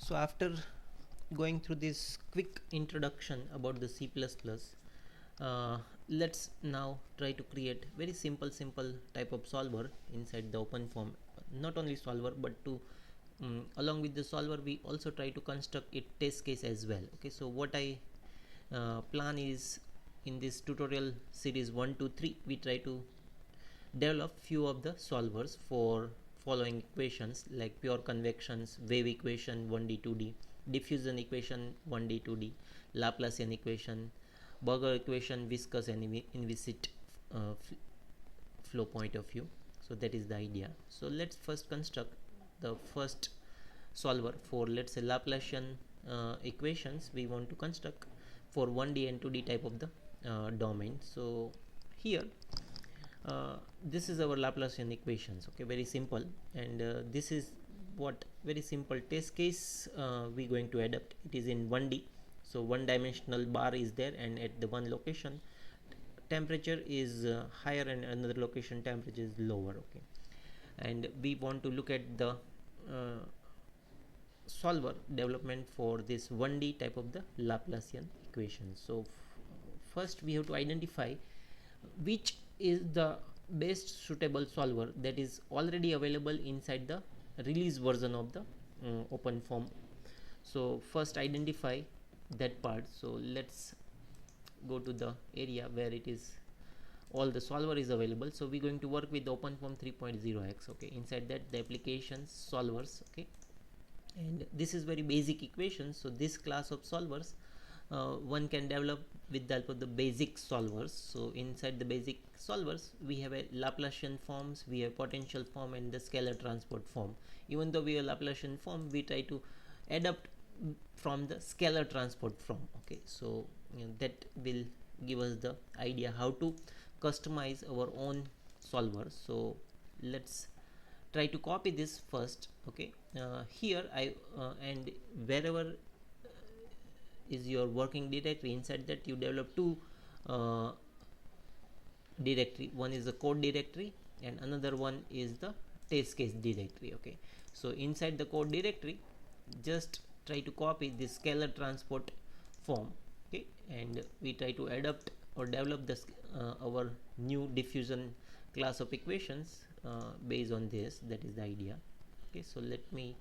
So after going through this quick introduction about the C++, let's now try to create very simple type of solver inside the OpenFOAM. Not only solver, but to along with the solver we also try to construct a test case as well. Okay, so what I plan is, in this tutorial series 1 to 3 we try to develop few of the solvers for following equations like pure convections, wave equation 1D 2D, diffusion equation 1D 2D, Laplacian equation, Burger equation, viscous and inviscid flow point of view. So that is the idea. So let's first construct the first solver for, let's say, Laplacian equations we want to construct for 1D and 2D type of the domain. So here this is our Laplacian equations. Okay, very simple, and this is what very simple test case we going to adapt. It is in 1D, so one dimensional bar is there, and at the one location temperature is higher and another location temperature is lower. Okay, and we want to look at the solver development for this 1D type of the Laplacian equation. So first we have to identify which is the best suitable solver that is already available inside the release version of the OpenFOAM. So first identify that part. So let's go to the area where it is all the solver is available. So we're going to work with OpenFOAM 3.0x. okay, inside that the applications solvers. Okay, and this is very basic equations. So this class of solvers one can develop with the help of the basic solvers. So inside the basic solvers we have a Laplacian forms, we have potential form, and the scalar transport form. Even though we have Laplacian form, we try to adapt from the scalar transport form. Okay, so that will give us the idea how to customize our own solver. So let's try to copy this first. Okay, here I and wherever is your working directory, inside that you develop two directory. One is the code directory and another one is the test case directory. Okay, so inside the code directory just try to copy this scalar transport form. Okay, and we try to adapt or develop this our new diffusion class of equations based on this. That is the idea. Okay, so let me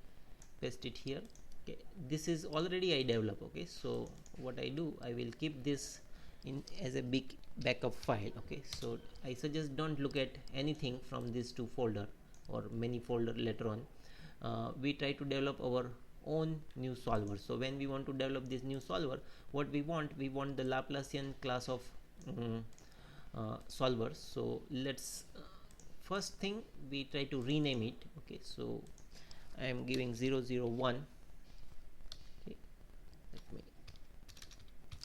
paste it here. Okay, this is already I develop. Okay, so what I do, I will keep this in as a big backup file. Okay, so I suggest don't look at anything from these two folder or many folder later on. We try to develop our own new solver. So when we want to develop this new solver, what we want the Laplacian class of solvers. So let's first thing we try to rename it. Okay, so I am giving 001. Okay,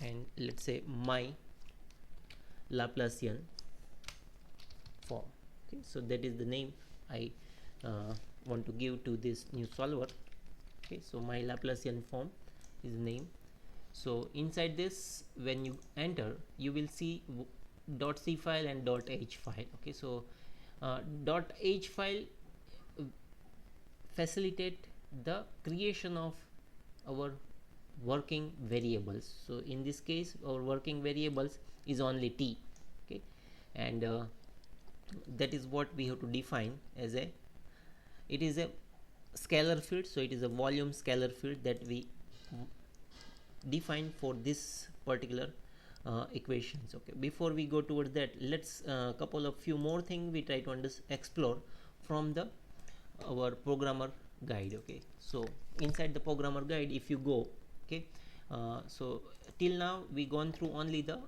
and let's say my Laplacian form. Okay, so that is the name I want to give to this new solver. Okay, so my Laplacian form is the name. So inside this, when you enter, you will see .c file and .h file. Okay, so .h file facilitate the creation of our working variables. So in this case our working variables is only t. Okay, and that is what we have to define as a, it is a scalar field. So it is a volume scalar field that we define for this particular equations. Okay, before we go towards that, let's couple of few more things we try to explore from the our programmer guide. Okay, so inside the programmer guide if you go, okay, so till now we gone through only the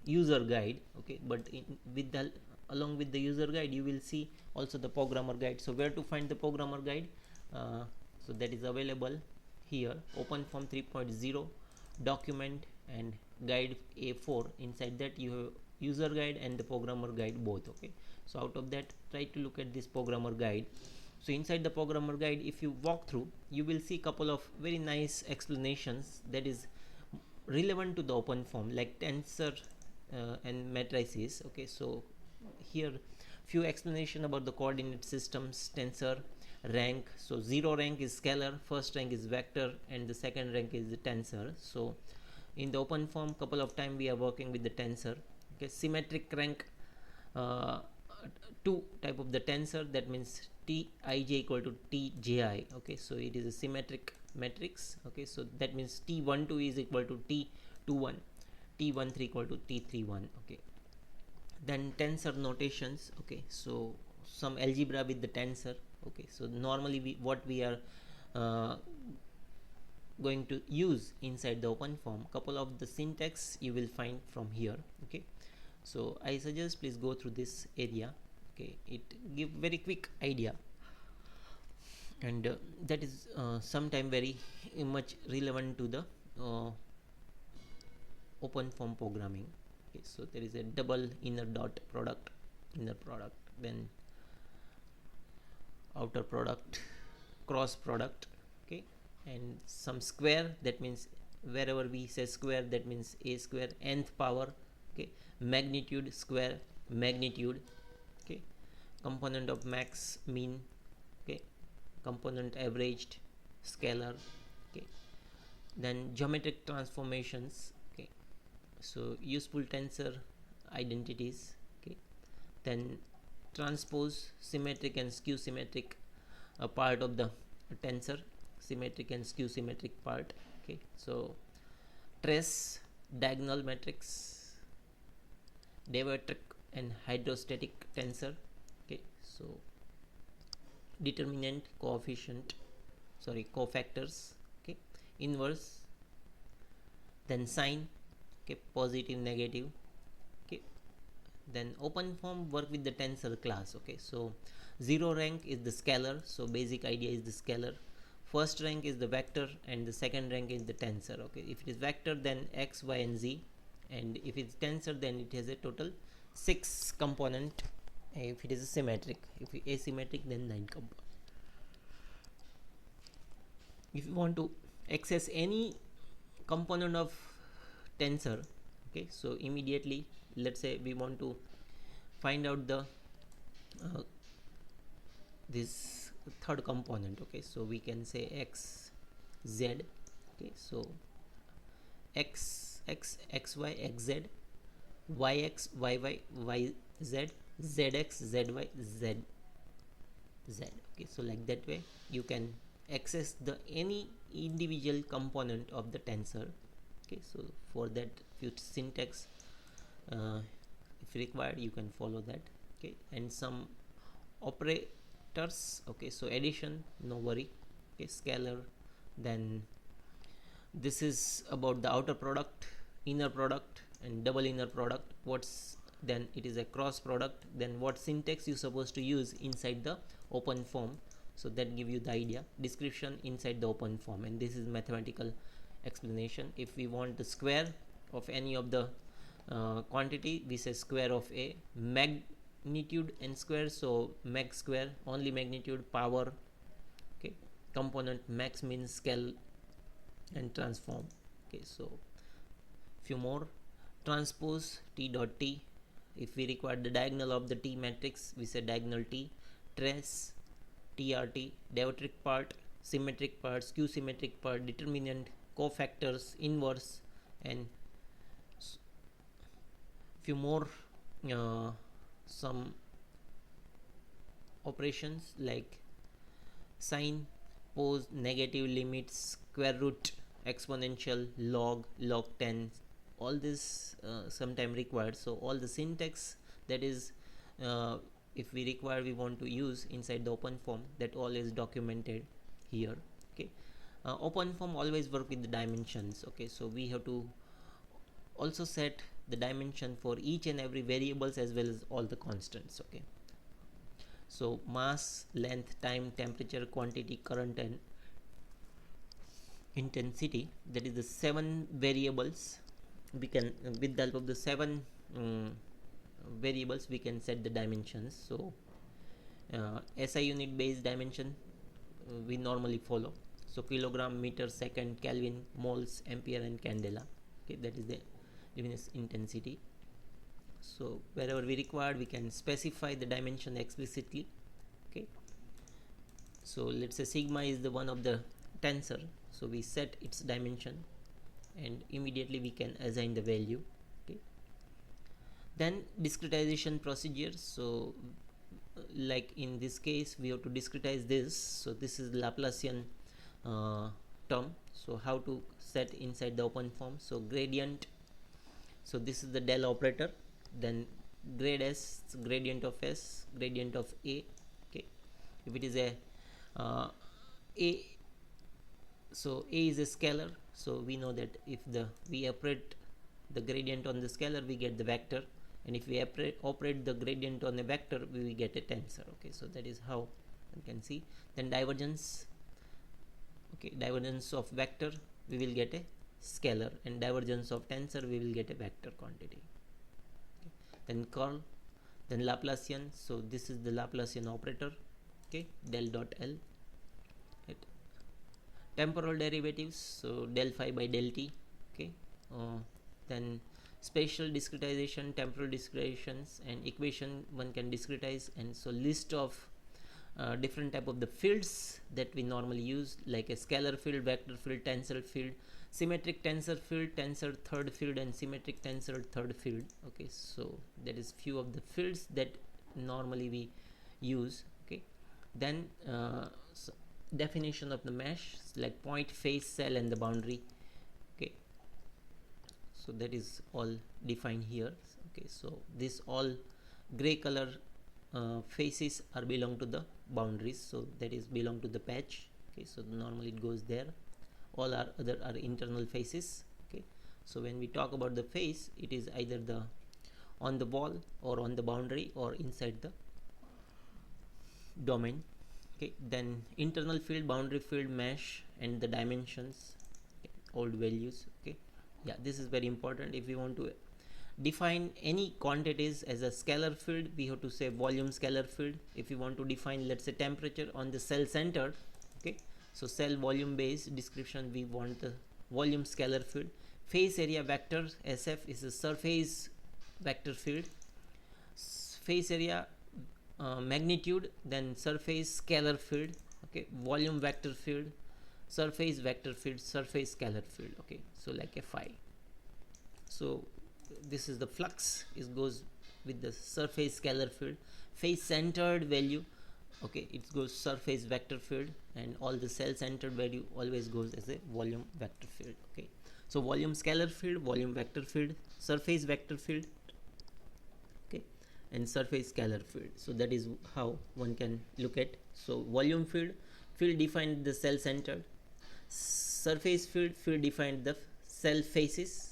user guide. Okay, but with the along with the user guide you will see also the programmer guide. So where to find the programmer guide? So that is available here, OpenFOAM 3.0 document and guide A4. Inside that you have user guide and the programmer guide both. Okay, so out of that try to look at this programmer guide. So inside the programmer guide if you walk through, you will see couple of very nice explanations that is relevant to the OpenFOAM, like tensor and matrices. Okay, so here few explanation about the coordinate systems, tensor, rank. So 0 rank is scalar, first rank is vector, and the second rank is the tensor. So in the OpenFOAM, couple of time we are working with the tensor. Okay, symmetric rank, 2 type of the tensor, that means Tij equal to Tji. Okay, so it is a symmetric matrix. Okay, so that means T12 is equal to T21, T13 equal to T31. Okay, then tensor notations. Okay, so some algebra with the tensor. Okay, so normally what we are going to use inside the OpenFOAM, couple of the syntax you will find from here. Okay, so I suggest please go through this area. Okay, it give very quick idea, and that is sometime very much relevant to the OpenFOAM programming. Okay, so there is a double inner dot product, then outer product, cross product. Okay, and some square, that means wherever we say square, that means a square, nth power. Okay, magnitude, square magnitude. Okay, component of max, mean. Okay, component averaged, scalar. Okay, then geometric transformations. Okay, so useful tensor identities. Okay, then transpose, symmetric and skew symmetric part of the tensor, symmetric and skew symmetric part. Okay, so trace, diagonal matrix, diametric and hydrostatic tensor. Okay, so determinant, coefficient, cofactors. Okay, inverse, then sign. Okay, positive, negative. Okay, then OpenFOAM work with the tensor class. Okay, so 0 rank is the scalar, so basic idea is the scalar. First rank is the vector, and the second rank is the tensor. Okay, if it is vector, then x, y, and z, and if it's tensor, then it has a total 6 component. If it is a symmetric, if it is asymmetric, then 9 component. If you want to access any component of tensor, okay, so immediately let's say we want to find out the this third component. Okay, so we can say x, z. Okay, so x, xy, xz, yx, yy, yz, zx, zy, zz. Okay, so like that way you can access the any individual component of the tensor. Okay, so for that few syntax if required you can follow that. Okay, and some operators. Okay, so addition, no worry. Okay, scalar, then this is about the outer product, inner product, and double inner product. What's then it is a cross product. Then what syntax you supposed to use inside the OpenFOAM, so that give you the idea. Description inside the OpenFOAM, and this is mathematical explanation. If we want the square of any of the quantity, we say square of a. Magnitude and square, so mag square, only magnitude, power. Okay, component max, min, scale, and transform. Okay, so few more. Transpose, t dot t. If we require the diagonal of the t matrix, we say diagonal t. Trace, trt. Diametric part, symmetric part, skew symmetric part, determinant, cofactors, inverse, and few more some operations like sign, pose, negative, limits, square root, exponential, log, log 10. All this sometime required. So all the syntax that is if we require, we want to use inside the OpenFOAM, that all is documented here. Okay, OpenFOAM always work with the dimensions. Okay, so we have to also set the dimension for each and every variables as well as all the constants. Okay, so mass, length, time, temperature, quantity, current, and intensity, that is the 7 variables. We can, with the help of the 7 variables, we can set the dimensions. So SI unit based dimension we normally follow. So kilogram, meter, second, Kelvin, moles, ampere, and candela. Okay, that is the luminous intensity. So wherever we require, we can specify the dimension explicitly. Okay, So let's say sigma is the one of the tensor, so we set its dimension and immediately we can assign the value. Okay, then discretization procedures. So like in this case we have to discretize this, so this is Laplacian term. So how to set inside the OpenFOAM? So gradient, so this is the del operator, then grad s, gradient of s, gradient of a. Okay, if it is a so a is a scalar, so we know that if we operate the gradient on the scalar we get the vector, and if we operate the gradient on a vector we will get a tensor. Okay, so that is how you can see. Then divergence, okay, divergence of vector we will get a scalar, and divergence of tensor we will get a vector quantity. Okay. Then curl, then Laplacian, so this is the Laplacian operator. Okay, del dot L. Right. Temporal derivatives, so del phi by del t. Okay, then spatial discretization, temporal discretizations, and equation one can discretize. And so list of different type of the fields that we normally use, like a scalar field, vector field, tensor field, symmetric tensor field, tensor third field, and symmetric tensor third field. Okay, so that is few of the fields that normally we use. Okay, then so definition of the mesh, like point, face, cell, and the boundary. Okay, so that is all defined here. Okay, so this all gray color faces are belong to the boundaries, so that is belong to the patch. Okay, so normally it goes there. All our other are internal faces. Okay, so when we talk about the face, it is either the on the wall or on the boundary or inside the domain. Okay, then internal field, boundary field, mesh, and the dimensions, okay, old values. Okay, yeah, this is very important. If we want to define any quantities as a scalar field, we have to say volume scalar field. If we want to define, let's say, temperature on the cell center, okay, so cell volume based description, we want the volume scalar field. Face area vector SF is a surface vector field. Face area magnitude, then surface scalar field. Okay, volume vector field, surface vector field, surface scalar field. Okay, so like a phi. So this is the flux, it goes with the surface scalar field. Face centered value, okay, it goes surface vector field, and all the cell centered value always goes as a volume vector field. Okay, so volume scalar field, volume vector field, surface vector field, okay, and surface scalar field. So that is how one can look at. So volume field defined the cell centered, surface field defined the cell faces,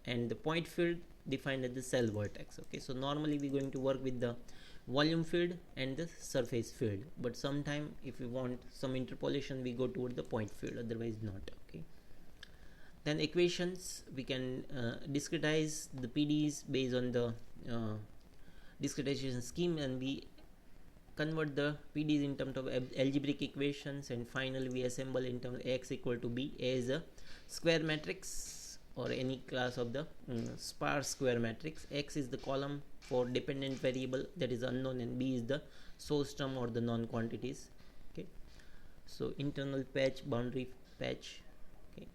and the point field defined at the cell vertex. Okay, so normally we're going to work with the volume field and the surface field, but sometime if we want some interpolation we go toward the point field, otherwise not. Okay, then equations, we can discretize the PDEs based on the discretization scheme, and we convert the PDEs in terms of algebraic equations, and finally we assemble in terms of Ax equal to B. A is a square matrix or any class of the sparse square matrix. X is the column for dependent variable that is unknown, and B is the source term or the non-quantities. Okay, so internal patch, boundary patch. Okay,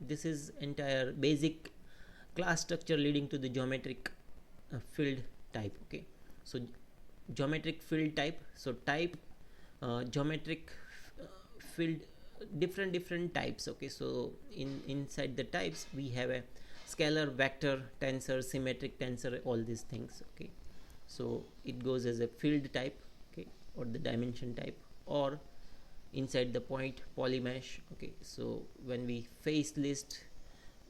this is entire basic class structure leading to the geometric field type. Okay, so geometric field type, so type geometric field, different types. Okay, so inside the types we have a scalar, vector, tensor, symmetric tensor, all these things. Okay, so it goes as a field type, okay, or the dimension type, or inside the point polymesh. Okay, so when we face list,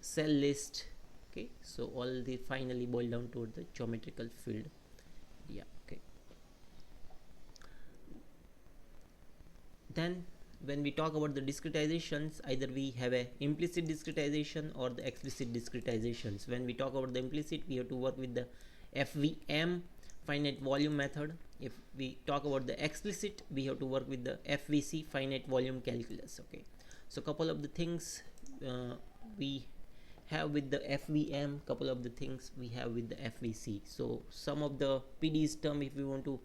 cell list, okay, so all the finally boil down to the geometrical field. Yeah. Okay, then when we talk about the discretizations, either we have a implicit discretization or the explicit discretizations. When we talk about the implicit, we have to work with the FVM, finite volume method. If we talk about the explicit, we have to work with the FVC, finite volume calculus. Okay, so couple of the things we have with the FVM, couple of the things we have with the FVC. So some of the PD's term, if we want to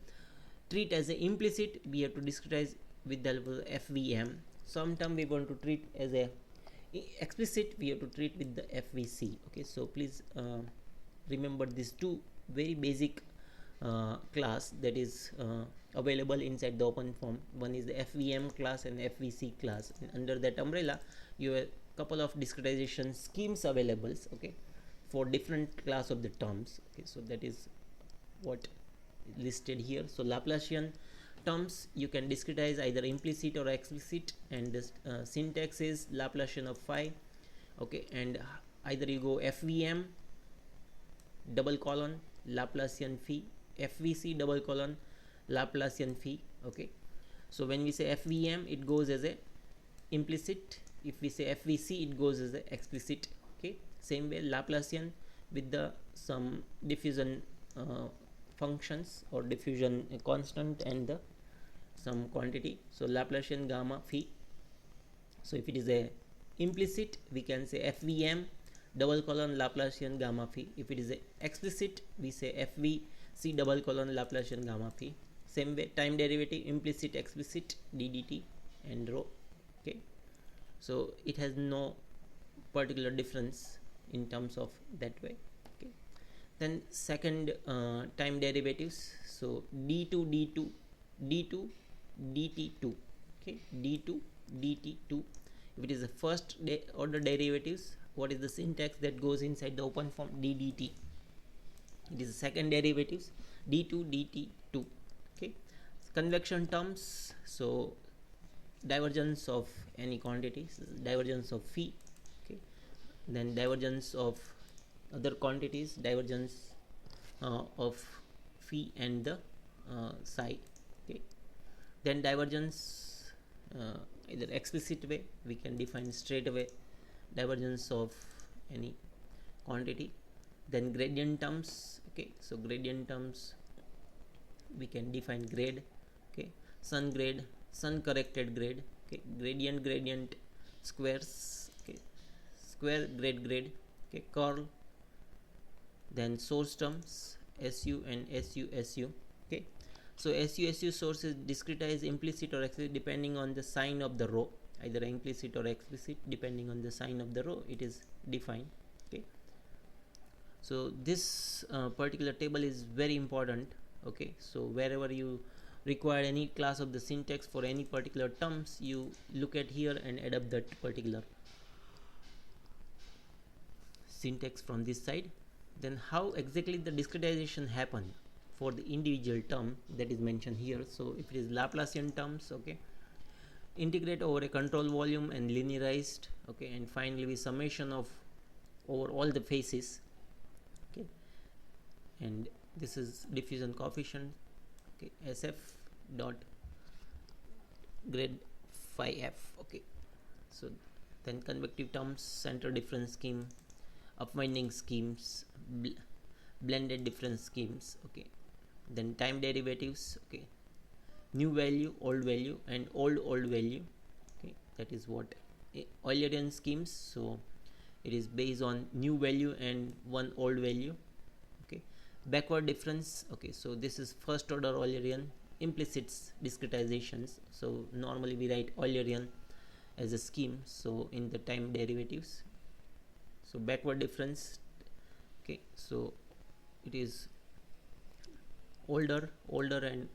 treat as a implicit, we have to discretize with the help of FVM. Some term we want to treat as a explicit, we have to treat with the FVC. Okay, so please remember these two very basic class that is available inside the OpenFOAM. One is the FVM class and FVC class, and under that umbrella you have couple of discretization schemes available, okay, for different class of the terms. Okay, so that is what listed here. So Laplacian terms you can discretize either implicit or explicit, and this syntax is Laplacian of phi. Okay, and either you go FVM double colon Laplacian phi, FVC double colon Laplacian phi. Okay, so when we say FVM it goes as a implicit, if we say FVC it goes as a explicit. Okay, same way Laplacian with the some diffusion functions or diffusion constant and the some quantity. So Laplacian gamma phi. So if it is a implicit we can say FVM double colon Laplacian gamma phi. If it is a explicit we say FVC double colon Laplacian gamma phi. Same way time derivative implicit explicit ddt and rho. Okay, so it has no particular difference in terms of that way. Okay, then second time derivatives. So d2 d2 d2 dt2. Okay, d2 dt2. If it is the first order derivatives, what is the syntax that goes inside the OpenFOAM? ddt. It is the second derivatives, d2 dt2. Okay, convection terms. So divergence of any quantity, divergence of phi. Okay, then divergence of other quantities, divergence of phi and the psi. Okay, then divergence either explicit way we can define straight away divergence of any quantity. Then gradient terms. Okay, so gradient terms we can define grade. Okay, sun grade, sun corrected grade. Okay, gradient squares. Okay, square grade. Okay, curl. Then source terms SU and SU. Okay, so SU source is discretized implicit or explicit depending on the sign of the row, either implicit or explicit depending on the sign of the row it is defined. Okay, so this particular table is very important. Okay, so wherever you require any class of the syntax for any particular terms, you look at here and adapt that particular syntax from this side. Then how exactly the discretization happen for the individual term, that is mentioned here. So if it is Laplacian terms, okay, integrate over a control volume and linearized. Okay, and finally we summation of over all the faces. Okay, and this is diffusion coefficient. Okay, SF dot grade phi f. Okay, so then convective terms, center difference scheme, upwinding schemes, blended difference schemes. Okay, then time derivatives. Okay, new value, old value, and old value. Okay, that is what Eulerian schemes. So it is based on new value and one old value. Okay, backward difference. Okay, so this is first order Eulerian implicit discretizations. So normally we write Eulerian as a scheme. So in the time derivatives, so backward difference. Okay, so it is older and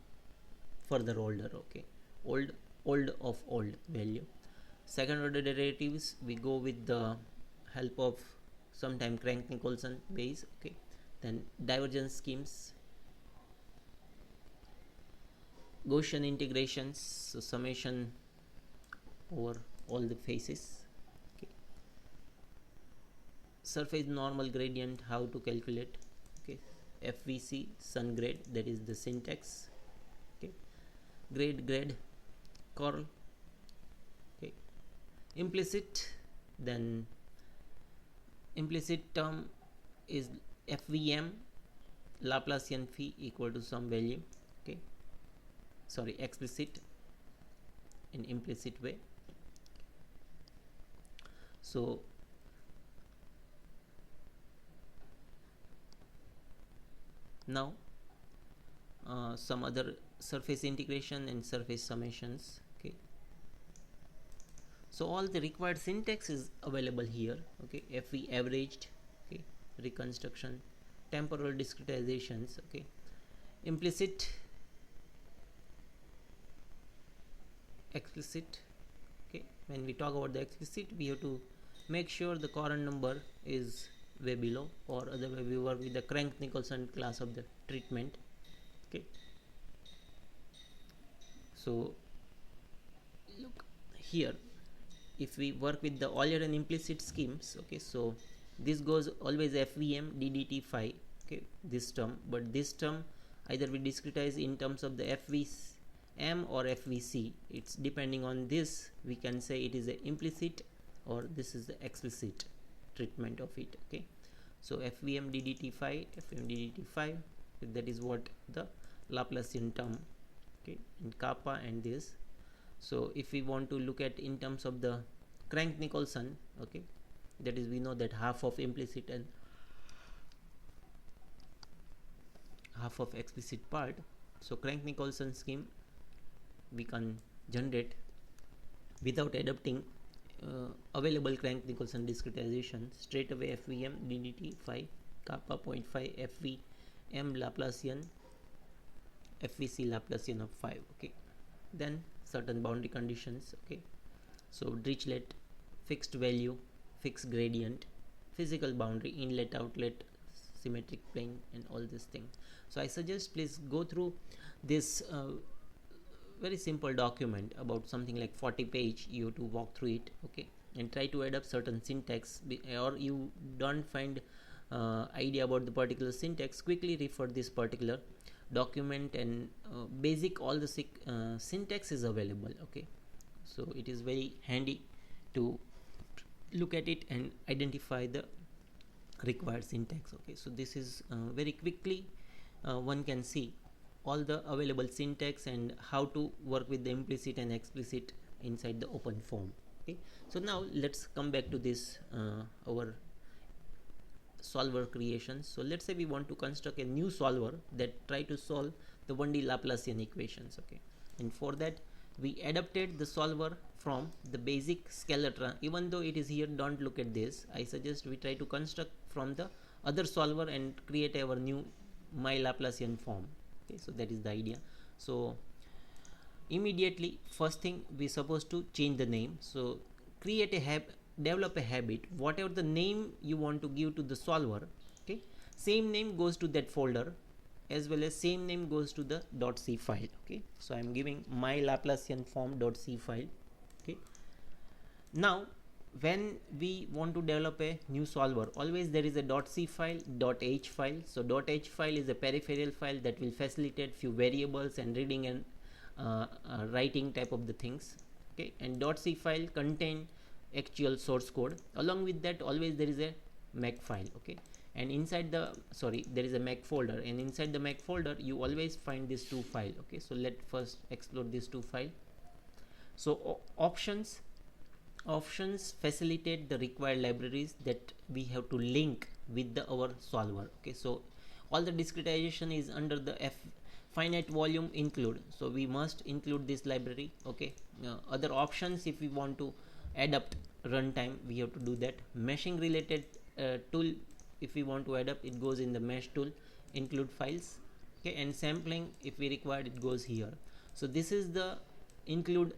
further older. Okay, old of old value. Second order derivatives we go with the help of sometime Crank-Nicolson base. Okay, then divergence schemes, Gaussian integrations, so summation over all the faces. Okay, surface normal gradient, how to calculate. Okay, FVC sun grade, that is the syntax. Okay, grade curl. Okay, implicit, then implicit term is FVM Laplacian phi equal to some value. Okay, sorry, explicit in implicit way. So now some other surface integration and surface summations. Okay, So all the required syntax is available here. Okay, FV averaged, okay, reconstruction, temporal discretizations, okay, implicit, explicit. Okay, when we talk about the explicit, we have to make sure the current number is way below, or otherwise we work with the Crank-Nicolson class of the treatment. Okay, so look here, if we work with the Euler and implicit schemes, okay, so this goes always FVM DDT phi, okay, this term, but this term either we discretize in terms of the FVM or FVC. It's depending on this, we can say it is a implicit or this is the explicit treatment of it. Okay, so FVM DDT phi, FVM DDT phi, that is what the Laplacian term, okay, in kappa and this. So if we want to look at in terms of the Crank-Nicolson, okay, that is, we know that half of implicit and half of explicit part. So Crank-Nicolson scheme we can generate without adapting available Crank-Nicolson discretization. Straight away FVM DDT phi kappa 0.5 FVM Laplacian FVC Laplacian of 5. Okay, then certain boundary conditions. Okay, so Dirichlet, fixed value, fixed gradient, physical boundary, inlet, outlet, symmetric plane, and all this thing. So I suggest please go through this very simple document, about something like 40 page. You have to walk through it, okay, and try to adapt certain syntax, or you don't find idea about the particular syntax, quickly refer this particular document, and basic all the syntax is available. Okay, so it is very handy to look at it and identify the required syntax. Okay, so this is very quickly one can see all the available syntax and how to work with the implicit and explicit inside the OpenFOAM. Okay, so now let's come back to this our solver creation. So let's say we want to construct a new solver that try to solve the 1D Laplacian equations. Okay, and for that we adapted the solver from the basic scalar even though it is here, don't look at this. I suggest we try to construct from the other solver and create our new my Laplacian form. Okay, so that is the idea. So immediately first thing we supposed to change the name. So create a develop a habit, whatever the name you want to give to the solver, okay, same name goes to that folder, as well as same name goes to the .c file. Okay, so I am giving my Laplacian form .c file. Okay, now when we want to develop a new solver, always there is a .c file, .h file. So .h file is a peripheral file that will facilitate few variables and reading and writing type of the things. Okay, and .c file contain actual source code. Along with that, always there is a Mac file. Okay, and inside the there is a Mac folder, and inside the Mac folder you always find these two files. Okay, so let first explore these two files. So options facilitate the required libraries that we have to link with our solver. Okay, so all the discretization is under the finite volume include, so we must include this library. Okay, other options, if we want to adapt runtime, we have to do that. Meshing related tool, if we want to adapt, it goes in the mesh tool, include files. Okay, and sampling, if we require, it goes here. So this is the include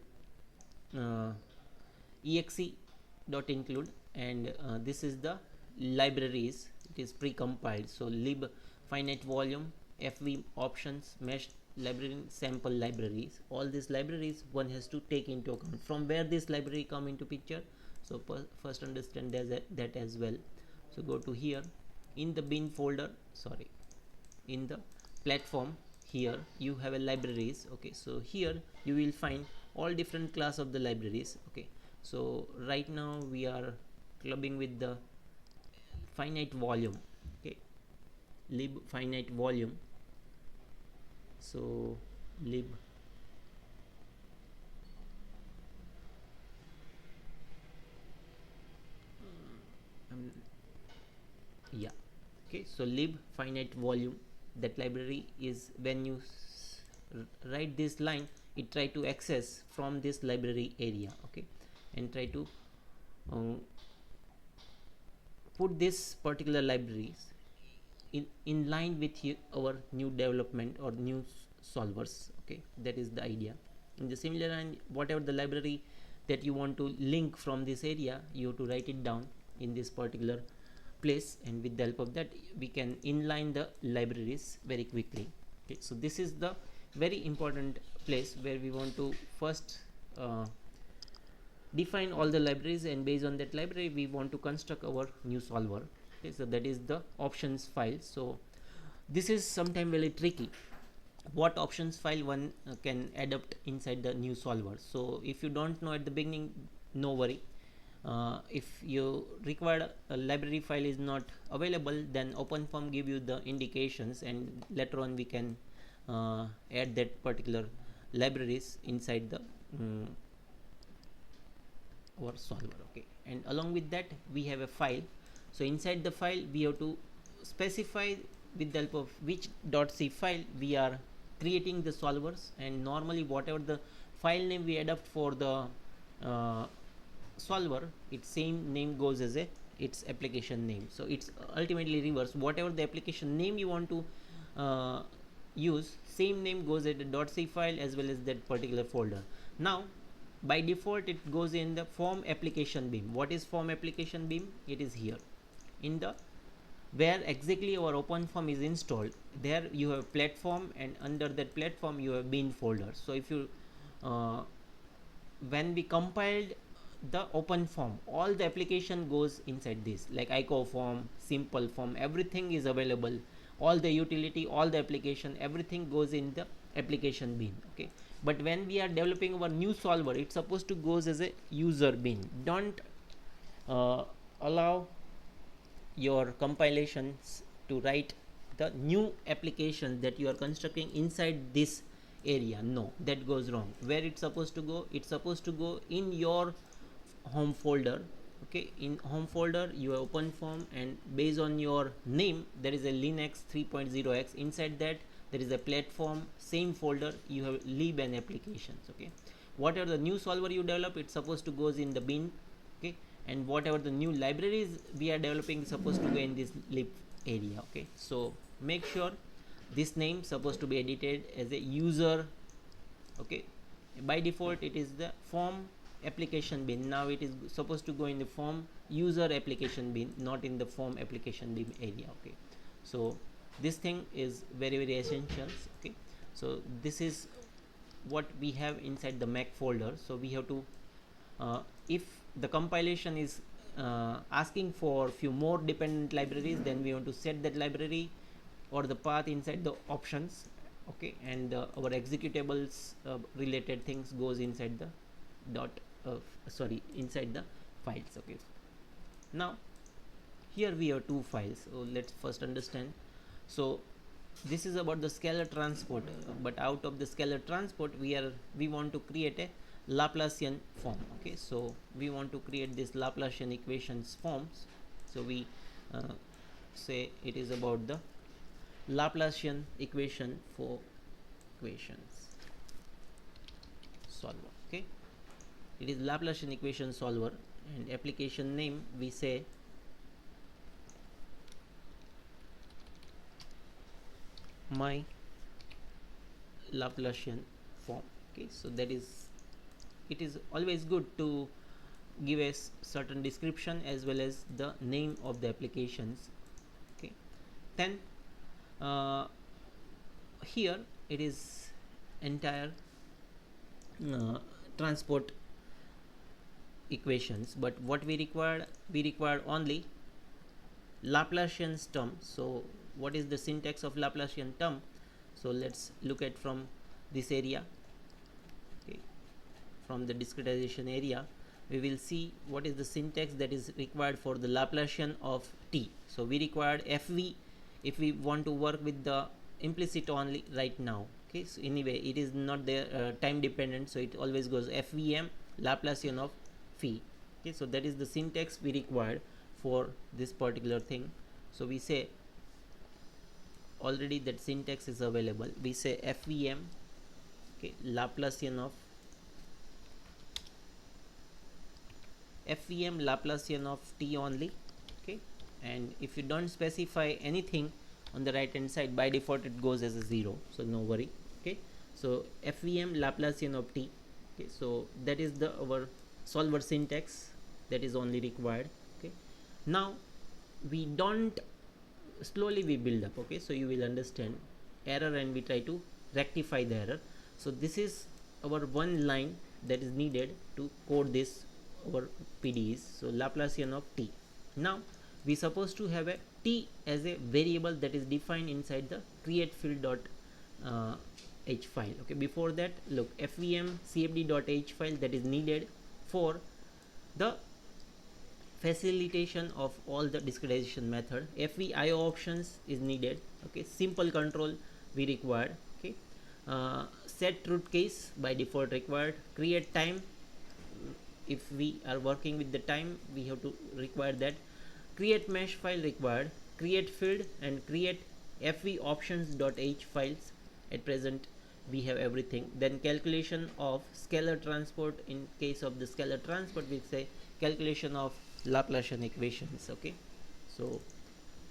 exe.include, and this is the libraries, it is pre-compiled. So lib finite volume, fv options, mesh library, sample libraries, all these libraries one has to take into account from where this library come into picture. So first understand that as well. So go to here in the bin folder, in the platform, here you have a libraries. Okay, so here you will find all different class of the libraries. Okay, so right now we are clubbing with the finite volume. Okay, lib finite volume. So lib okay, so lib finite volume, that library is, when you write this line, it try to access from this library area. Okay, and try to put this particular libraries in line with our new development or new solvers. Okay, that is the idea. In the similar line, whatever the library that you want to link from this area, you have to write it down in this particular place, and with the help of that we can inline the libraries very quickly. Okay, so this is the very important place where we want to first define all the libraries, and based on that library we want to construct our new solver. Okay, so that is the options file. So this is sometimes very tricky, what options file one can adapt inside the new solver. So if you don't know at the beginning, no worry. If you require a library file is not available, then OpenFOAM give you the indications, and later on we can add that particular libraries inside the our solver. Okay, and along with that we have a file. So inside the file we have to specify with the help of which .c file we are creating the solvers, and normally whatever the file name we adopt for the solver, its same name goes as its application name. So it's ultimately reverse, whatever the application name you want to use, same name goes at the .c file as well as that particular folder. Now by default it goes in the form application beam. What is form application beam? It is here in the where exactly our OpenFOAM is installed. There you have platform, and under that platform you have bin folder. So if you when we compiled the OpenFOAM, all the application goes inside this, like IcoForm, simple form, everything is available, all the utility, all the application, everything goes in the application bin. Okay, but when we are developing our new solver, it's supposed to goes as a user bin. Don't allow your compilations to write the new application that you are constructing inside this area. No, that goes wrong. Where it's supposed to go? It's supposed to go in your home folder. Okay, in home folder you have OpenFOAM, and based on your name there is a Linux 3.0x. inside that there is a platform, same folder you have lib and applications. Okay, whatever the new solver you develop, it's supposed to goes in the bin. Okay, and whatever the new libraries we are developing is supposed to go in this lib area. Okay, so make sure this name supposed to be edited as a user. Okay, by default it is the form application bin. Now it is supposed to go in the form user application bin, not in the form application bin area. Okay, so this thing is very essential. Okay, so this is what we have inside the Mac folder. So we have to if the compilation is asking for few more dependent libraries, then we want to set that library or the path inside the options. Okay, and our executables related things goes inside the inside the files. Okay, now here we have two files, so let's first understand. So this is about the scalar transport, but out of the scalar transport we want to create a Laplacian form. Okay, so we want to create this Laplacian equations forms. So we say it is about the Laplacian equation for equations solver. Okay, it is Laplacian equation solver, and application name we say my Laplacian form. Okay, so that is, it is always good to give a certain description as well as the name of the applications. Okay, then here it is entire transport equations, but what we require only Laplacian term. So what is the syntax of Laplacian term? So let's look at from this area. Okay, from the discretization area we will see what is the syntax that is required for the Laplacian of t. So we required fv if we want to work with the implicit only right now. Okay, so anyway it is not there time dependent, so it always goes fvm Laplacian of phi. Okay, so that is the syntax we required for this particular thing. So we say already that syntax is available. We say fvm, okay, Laplacian of FEM Laplacian of t only. Okay, and if you don't specify anything on the right hand side, by default it goes as a 0, so no worry. Okay, so FEM Laplacian of t. Okay, so that is the our solver syntax, that is only required. Okay, now we don't, slowly we build up. Okay, so you will understand error and we try to rectify the error. So this is our one line that is needed to code this our PDEs. So Laplacian of t. Now we supposed to have a t as a variable that is defined inside the create field dot h file. Okay, before that, look, fem cfd dot h file that is needed for the facilitation of all the discretization method. FEIO options is needed. Okay, simple control we required. Okay, set root case by default required. Create time, if we are working with the time we have to require that. Create mesh file required. Create field and create fe options dot h files. At present we have everything. Then calculation of scalar transport. In case of the scalar transport, we say calculation of Laplacian equations. Okay, so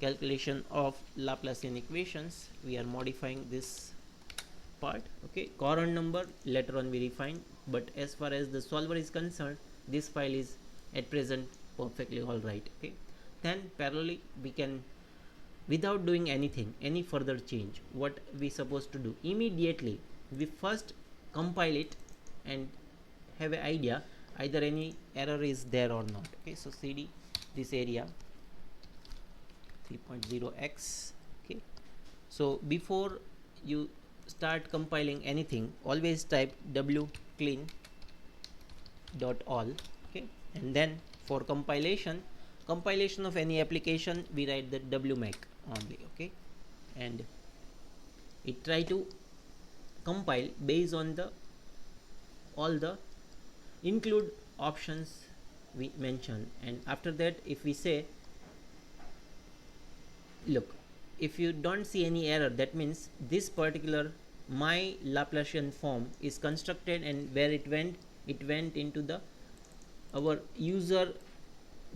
calculation of Laplacian equations, we are modifying this part. Okay, current number later on we refine, but as far as the solver is concerned, this file is at present perfectly all right. Okay, then parallelly we can, without doing anything, any further change, what we supposed to do immediately, we first compile it and have an idea either any error is there or not. Okay, so cd this area 3.0x. okay, so before you start compiling anything, always type w clean dot all. Okay, and then for compilation of any application, we write the wmake only. Okay, and it try to compile based on the all the include options we mentioned. And after that, if we say, look, if you don't see any error, that means this particular my Laplacian form is constructed, and where it went into the our user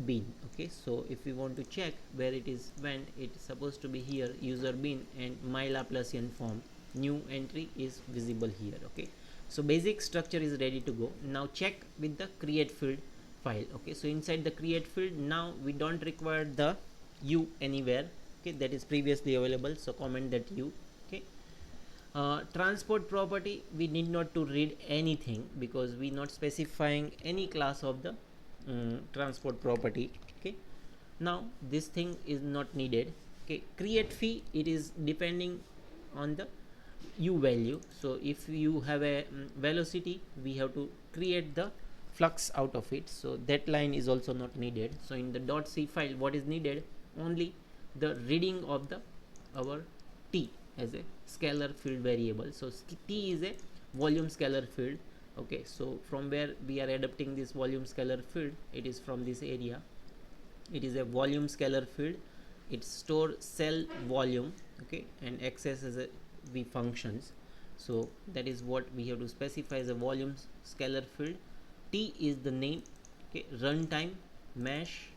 bin. Okay, so if we want to check where it is went, it's supposed to be here, user bin, and my Laplacian form new entry is visible here. Okay, so basic structure is ready to go. Now check with the create field file. Okay, so inside the create field, now we don't require the u anywhere. Okay, that is previously available, so comment that u. Okay, transport property, we need not to read anything because we not specifying any class of the transport property. Okay, now this thing is not needed. Okay, create fee, it is depending on the u value. So if you have a velocity, we have to create the flux out of it, so that line is also not needed. So in the .c file, what is needed? Only the reading of the our t as a scalar field variable. So t is a volume scalar field. Okay, so from where we are adapting this volume scalar field, it is from this area. It is a volume scalar field. It store cell volume. Okay, and access as a v functions. So that is what we have to specify as a volume scalar field. T is the name. Okay, runtime, mesh,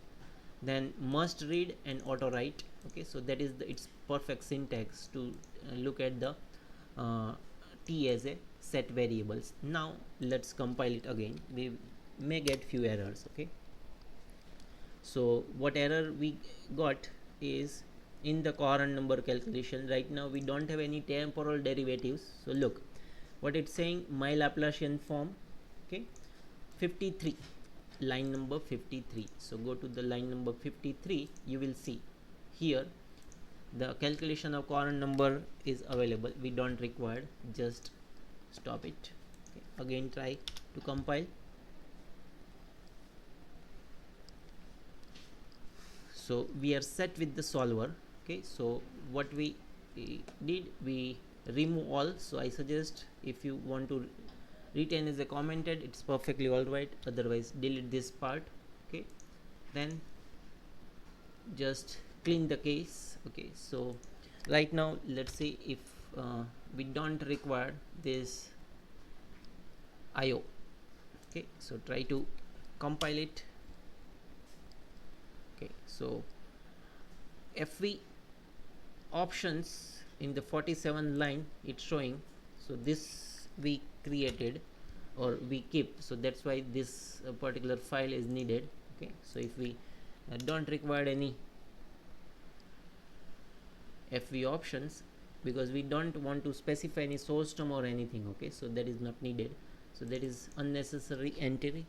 then must read and auto write. Okay, so that is the its perfect syntax to look at the t as a set variables. Now let's compile it again. We may get few errors. Okay, so what error we got is in the current number calculation. Right now we don't have any temporal derivatives. So look what it's saying, my Laplacian form. Okay, 53, line number 53. So go to the line number 53, you will see here the calculation of current number is available. We don't require, just stop it. Okay, again try to compile. So we are set with the solver. Okay, so what we did, we remove all. So I suggest if you want to retain as a commented, it's perfectly all right, otherwise delete this part. Okay, then just clean the case. Okay, so right now let's see if we don't require this IO. Okay, so try to compile it So FV options in the 47 line it's showing, so this we created or we keep, so that's why this particular file is needed. Okay, so if we don't require any FV options, because we don't want to specify any source term or anything, okay, so that is not needed, so that is unnecessary entry.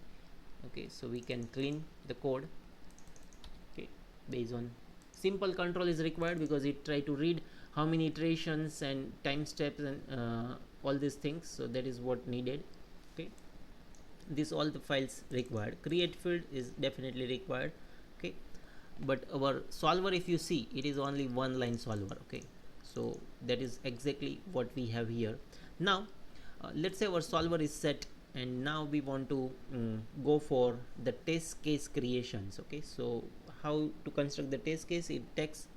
Okay, so we can clean the code. Okay, based on simple control is required because it try to read how many iterations and time steps and all these things, so that is what needed. Okay, this all the files required. Create field is definitely required. Okay, but our solver, if you see, it is only one line solver. Okay, so that is exactly what we have here. Now let's say our solver is set and now we want to go for the test case creations. Okay, so how to construct the test case? It takes,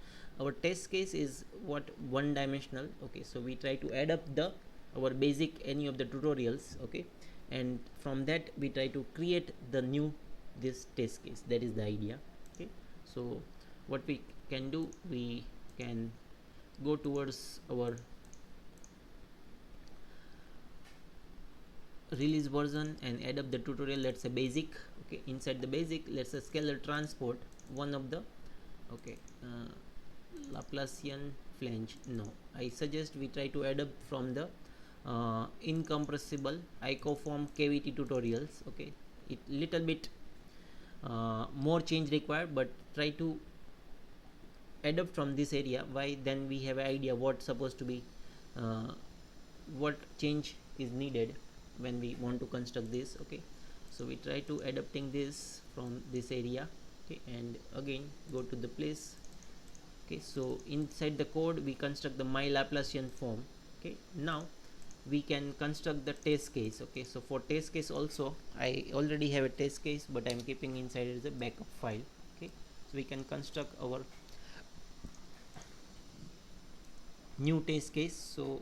our test case is what, one dimensional. Okay, so we try to add up the our basic any of the tutorials. Okay, and from that we try to create the new this test case. That is the idea. Okay, so what we can do, we can go towards our release version and add up the tutorial. Let's say basic. Okay, inside the basic, let's say scalar transport, one of the, okay, Laplacian flange. No, I suggest we try to add up from the incompressible icoform cavity tutorials. Okay, it little bit more change required, but try to add up from this area. Why? Then we have an idea what supposed to be what change is needed when we want to construct this. Okay, so we try to adapting this from this area. Okay, and again go to the place. Okay, so inside the code we construct the my Laplacian form. Okay, now we can construct the test case. Okay, so for test case also I already have a test case, but I'm keeping inside as a backup file. Okay, so we can construct our new test case. So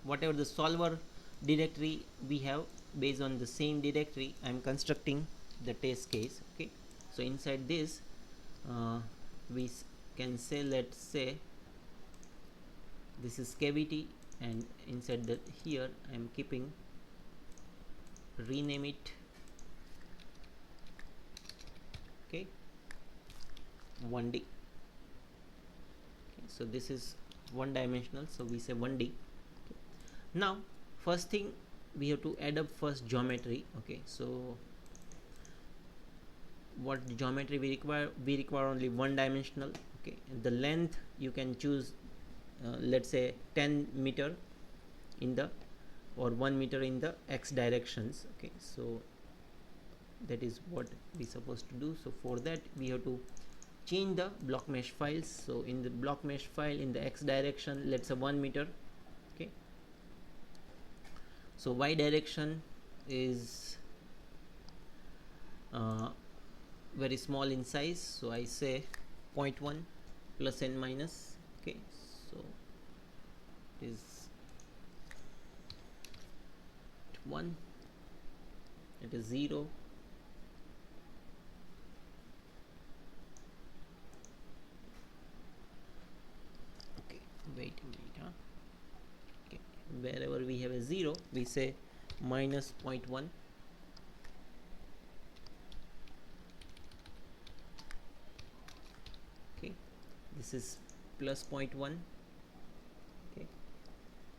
whatever the solver directory we have, based on the same directory I'm constructing the test case. Okay, so inside this we can say, let's say this is cavity, and inside the here I'm keeping, rename it, okay, 1D. Okay, so this is one dimensional, so we say 1D. Okay. Now first thing we have to add up first geometry. Okay, so what geometry we require? We require only one dimensional. Okay, the length you can choose, let's say 10 meter in the, or 1 meter in the x directions. Okay, so that is what we supposed to do. So for that we have to change the block mesh files. So in the block mesh file, in the x direction, let's say 1 meter. Okay, so y direction is very small in size, so I say 0.1 plus n minus. Okay, so it is 1, it is 0, okay, wait a minute, huh? Okay, wherever we have a 0 we say minus 0.1. This is plus 0.1. Okay,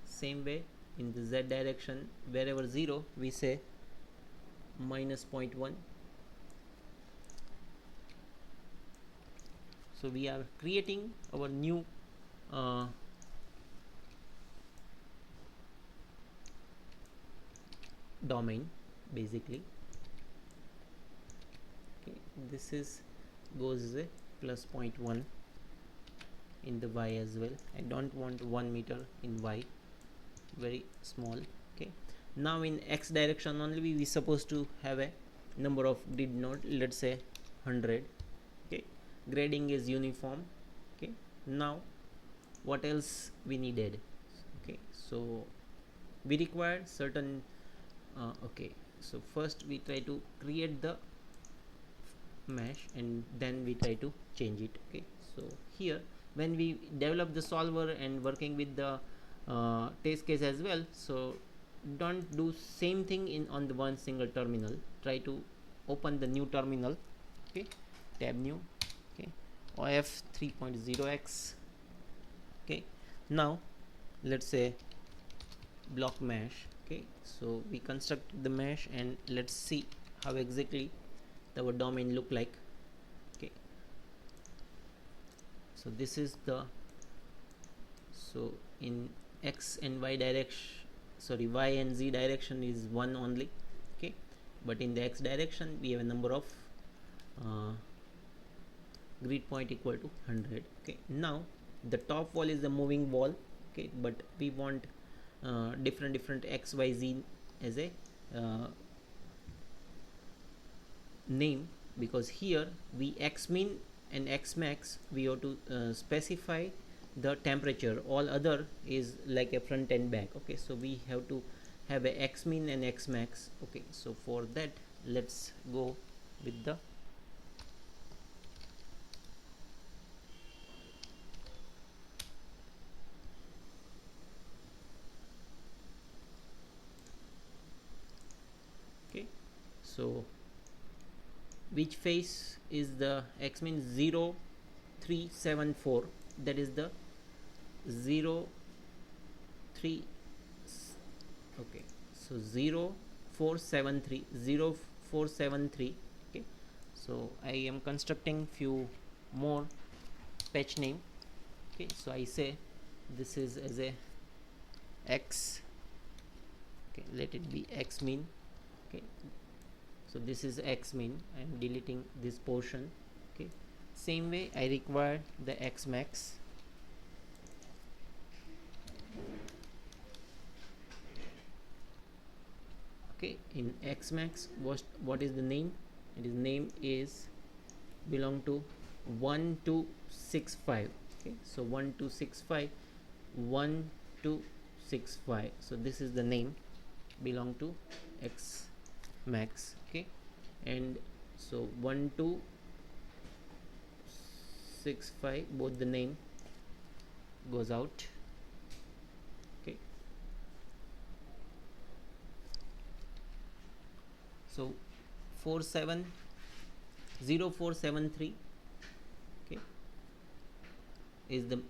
same way in the z direction, wherever 0 we say minus 0.1. So we are creating our new domain basically. Okay, this is goes as a plus 0.1 in the y as well. I don't want 1 meter in y, very small. Okay, now in x direction only we supposed to have a number of grid node, let's say 100. Okay, grading is uniform. Okay, now what else we needed? Okay, so we require certain okay, so first we try to create the mesh, and then we try to change it. Okay, so here when we develop the solver and working with the test case as well, so don't do same thing in on the one single terminal. Try to open the new terminal. Okay, tab new. Okay, OF 3.0x. okay, now let's say block mesh. Okay, so we construct the mesh and let's see how exactly our domain look like. Okay, so this is the, so in x and y direction, sorry, y and z direction is 1 only. Okay, but in the x direction we have a number of grid point equal to 100. Okay, now the top wall is the moving wall. Okay, but we want different x, y, z as a name, because here we x min and x max we have to specify the temperature. All other is like a front and back. Okay, so we have to have a x min and x max. Okay, so for that let's go with the okay, so which phase is the x min 0 3 7 4, that is the 0 3, okay, so 0 4 7 3, 0 4 7 3. Okay, so I am constructing few more patch name. Okay, so I say this is as a x. Okay, let it be x min. Okay, so this is x min. I am deleting this portion. Okay, same way I require the x max. Okay, in x max what is the name? It is name is belong to 1265. Okay, so 1265 1265, so this is the name belong to x max. Okay, and so 1265 both the name goes out. Okay, so 0473 okay is the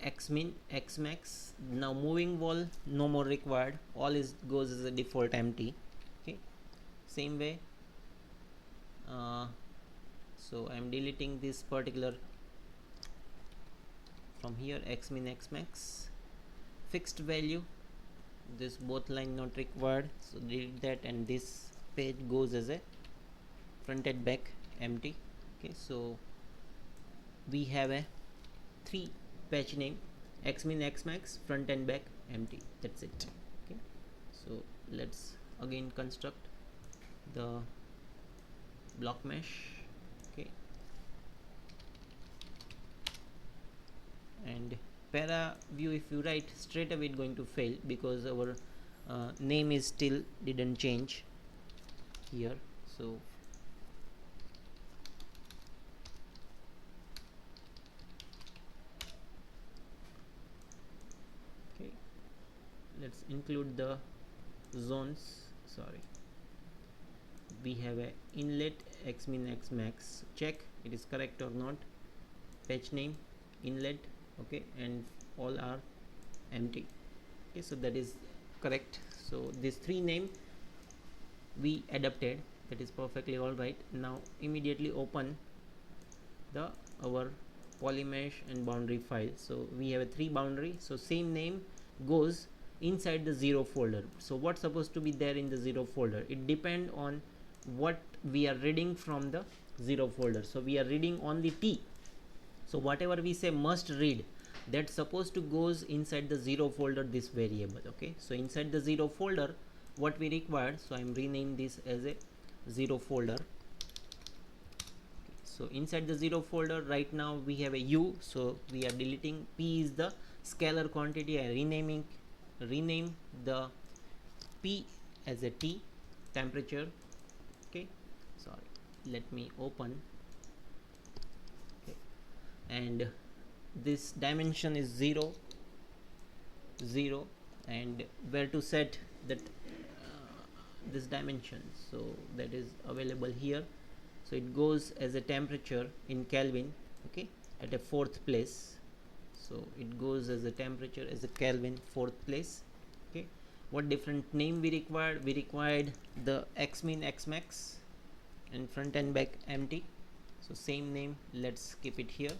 x min, x max. Now moving wall no more required, all is goes as a default empty. Okay, same way so I'm deleting this particular from here, x min, x max. Fixed value, this both line not required, so delete that, and this page goes as a front and back empty. Okay, so we have a 3 patch name, x min, x max, front and back empty, that's it. Okay, so let's again construct the block mesh. Okay, and para view, if you write straight away it's going to fail because our name is still didn't change here. So okay, let's include the zones. Sorry, we have a inlet x min, x max, check it is correct or not. Patch name inlet, okay, and all are empty. Okay, so that is correct. So this 3 name we adapted, that is perfectly all right. Now immediately open the our polymesh and boundary file. So we have a 3 boundary, so same name goes inside the 0 folder. So what's supposed to be there in the 0 folder? It depend on what we are reading from the 0 folder. So we are reading only t, so whatever we say must read, that's supposed to goes inside the 0 folder, this variable. Okay, so inside the 0 folder what we required, so I'm renaming this as a 0 folder. So inside the 0 folder right now we have a u, so we are deleting. P is the scalar quantity, I rename the p as a t, temperature. Okay, sorry, let me open. Okay, and this dimension is 0 0, and where to set that this dimension, so that is available here. So it goes as a temperature in Kelvin, okay, at a fourth place. So it goes as a temperature as a Kelvin, fourth place. Okay, what different name we required? We required the x min, x max, and front and back empty. So same name, let's keep it here.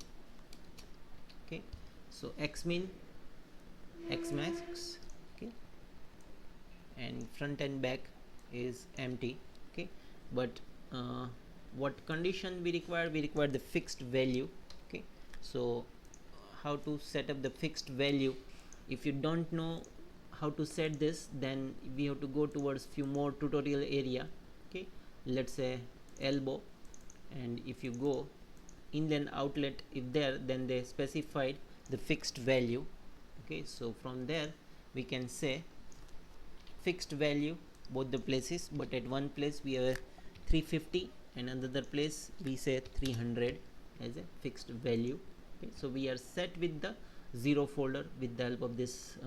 Okay, so x min, x max, okay, and front and back is empty. Okay, but what condition we require? We require the fixed value. Okay, so how to set up the fixed value? If you don't know how to set this, then we have to go towards few more tutorial area. Okay, let's say elbow, and if you go inlet outlet, if there, then they specified the fixed value. Okay, so from there we can say fixed value both the places, but at one place we have 350 and another place we say 300 as a fixed value. Okay, so we are set with the 0 folder with the help of this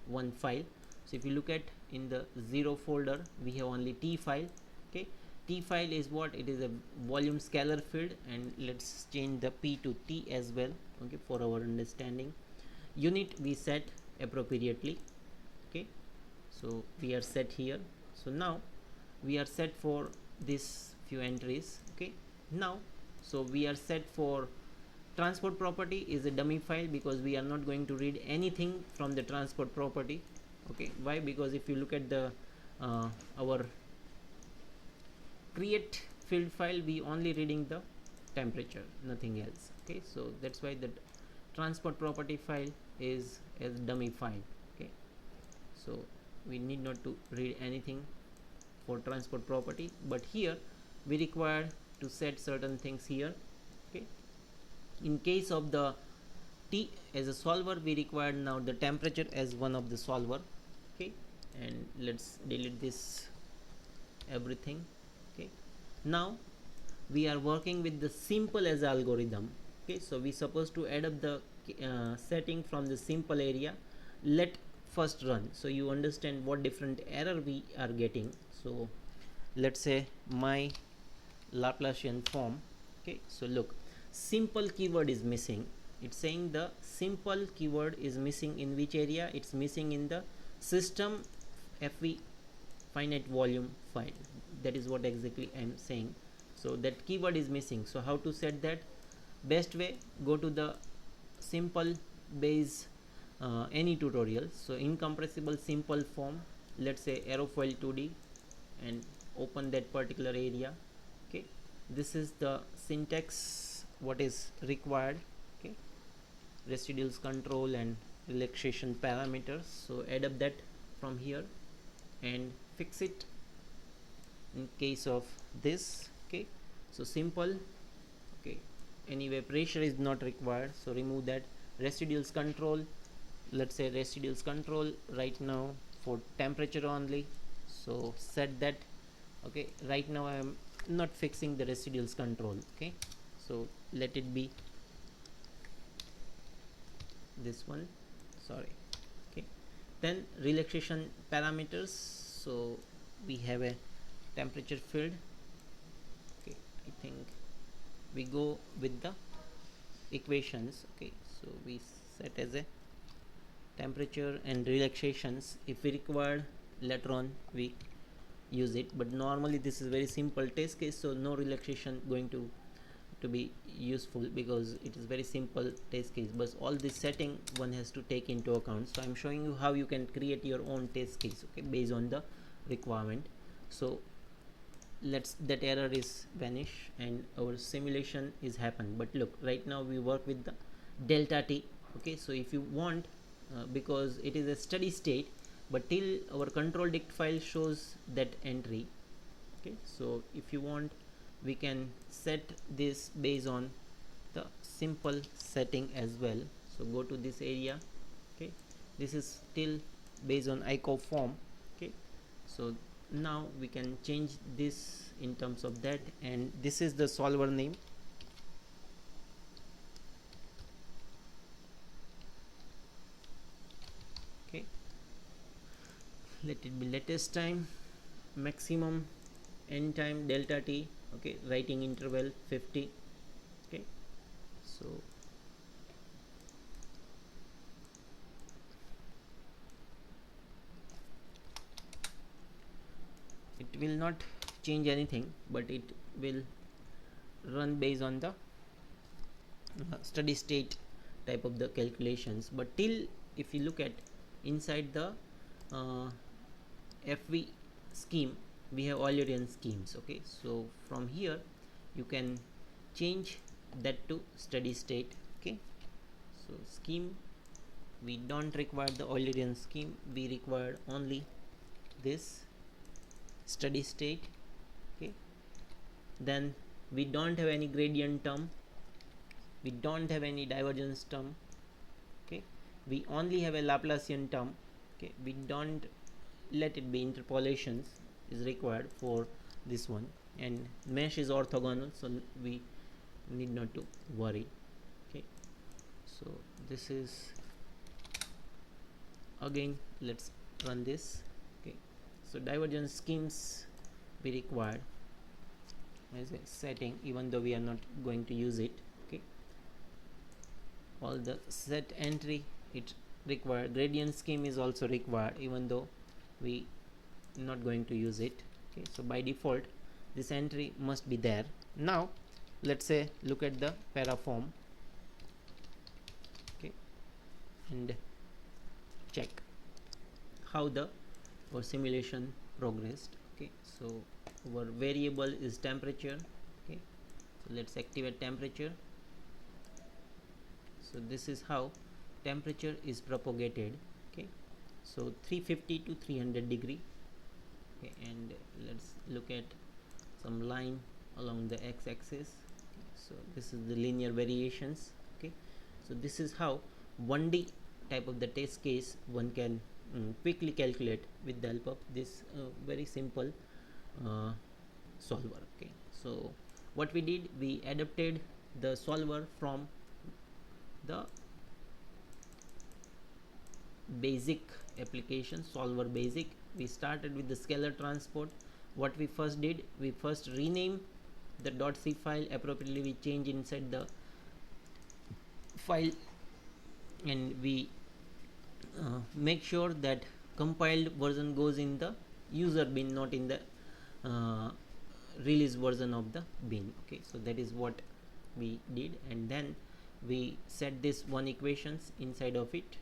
one file. So if you look at in the 0 folder, we have only T file. Okay, T file is what? It is a volume scalar field, and let's change the P to T as well, okay, for our understanding. Unit we set appropriately. Okay, so we are set here. So now we are set for this few entries. Okay, now so we are set for transport property is a dummy file, because we are not going to read anything from the transport property. Okay, why? Because if you look at the our create field file, we only reading the temperature, nothing else. Okay, so that's why the transport property file is a dummy file. Okay, so we need not to read anything for transport property, but here we require to set certain things here. Okay, in case of the T as a solver, we require now the temperature as one of the solver. Okay, and let's delete this everything. Okay, now we are working with the simple as algorithm. Okay, so we supposed to add up the setting from the simple area. Let first run, so you understand what different error we are getting. So let's say my Laplacian form. Okay, so look, simple keyword is missing. It's saying the simple keyword is missing in which area? It's missing in the system FV finite volume file. That is what exactly I'm saying. So that keyword is missing. So how to set that? Best way, go to the simple base any tutorial. So incompressible simple form, let's say aerofoil 2D, and open that particular area. Okay, this is the syntax what is required. Okay, residuals control and relaxation parameters. So add up that from here and fix it in case of this. Okay, so simple. Okay, anyway pressure is not required, so remove that. Residuals control, let's say residuals control right now for temperature only, so set that. Okay, right now I am not fixing the residuals control. Okay, so let it be this one, sorry. Okay, then relaxation parameters, so we have a temperature field. Okay, I think we go with the equations. Okay, so we set as a temperature and relaxations. If we require later on we use it, but normally this is very simple test case, so no relaxation going to be useful because it is very simple test case, but all this setting one has to take into account. So I'm showing you how you can create your own test case, okay, based on the requirement. So let's, that error is vanish and our simulation is happen. But look, right now we work with the delta t. Okay, so if you want, because it is a steady state, but till our control dict file shows that entry. Okay, so if you want, we can set this based on the simple setting as well. So go to this area. Okay, this is still based on ICO form. Okay, so now we can change this in terms of that, and this is the solver name. Okay, let it be latest time, maximum n time, delta t. Okay, writing interval 50. Okay, so it will not change anything, but it will run based on the steady state type of the calculations. But till, if you look at inside the FV scheme, we have Eulerian schemes. Okay, so from here you can change that to steady state. Okay, so scheme, we don't require the Eulerian scheme, we require only this steady state. Okay, then we don't have any gradient term, we don't have any divergence term. Okay, we only have a Laplacian term. Okay, we don't let it be interpolations is required for this one, and mesh is orthogonal, so we need not to worry. Okay, so this is, again let's run this. Okay, so divergence schemes we required as a setting, even though we are not going to use it. Okay, all the set entry it required, gradient scheme is also required, even though we not going to use it. Okay, so by default this entry must be there. Now let's say look at the paraform. Okay, and check how the our simulation progressed. Okay, so our variable is temperature. Okay, so let's activate temperature. So this is how temperature is propagated. Okay, so 350 to 300 degree. Okay, and let's look at some line along the x-axis. Okay, so this is the linear variations. Okay, so this is how 1D type of the test case one can quickly calculate with the help of this very simple solver. Okay, so what we did, we adapted the solver from the basic application, solver basic. We started with the scalar transport. What we first did, we first rename the .c file appropriately, we change inside the file, and we make sure that compiled version goes in the user bin, not in the release version of the bin. Okay, so that is what we did, and then we set this one equations inside of it.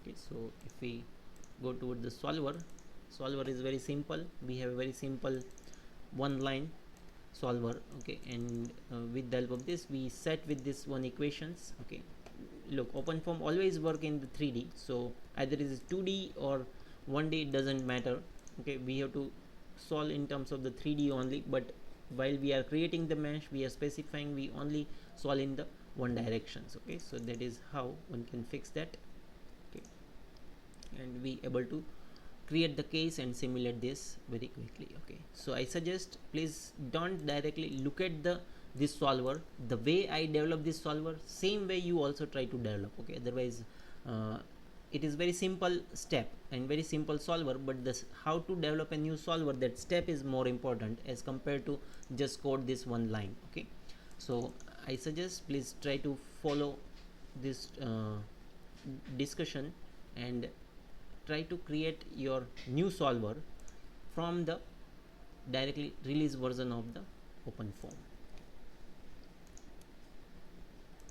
Okay, so if we go toward the solver is very simple. We have a very simple one line solver. Okay, and with the help of this we set with this one equations. Okay, look, OpenFOAM always work in the 3D, so either it is 2D or 1D, it doesn't matter. Okay, we have to solve in terms of the 3D only, but while we are creating the mesh, we are specifying we only solve in the one directions. Okay, so that is how one can fix that. Okay, and we able to create the case and simulate this very quickly. Okay, so I suggest please don't directly look at this solver. The way I develop this solver, same way you also try to develop. Okay, otherwise it is very simple step and very simple solver, but this how to develop a new solver, that step is more important as compared to just code this one line. Okay, so I suggest please try to follow this discussion and try to create your new solver from the directly release version of the OpenFOAM.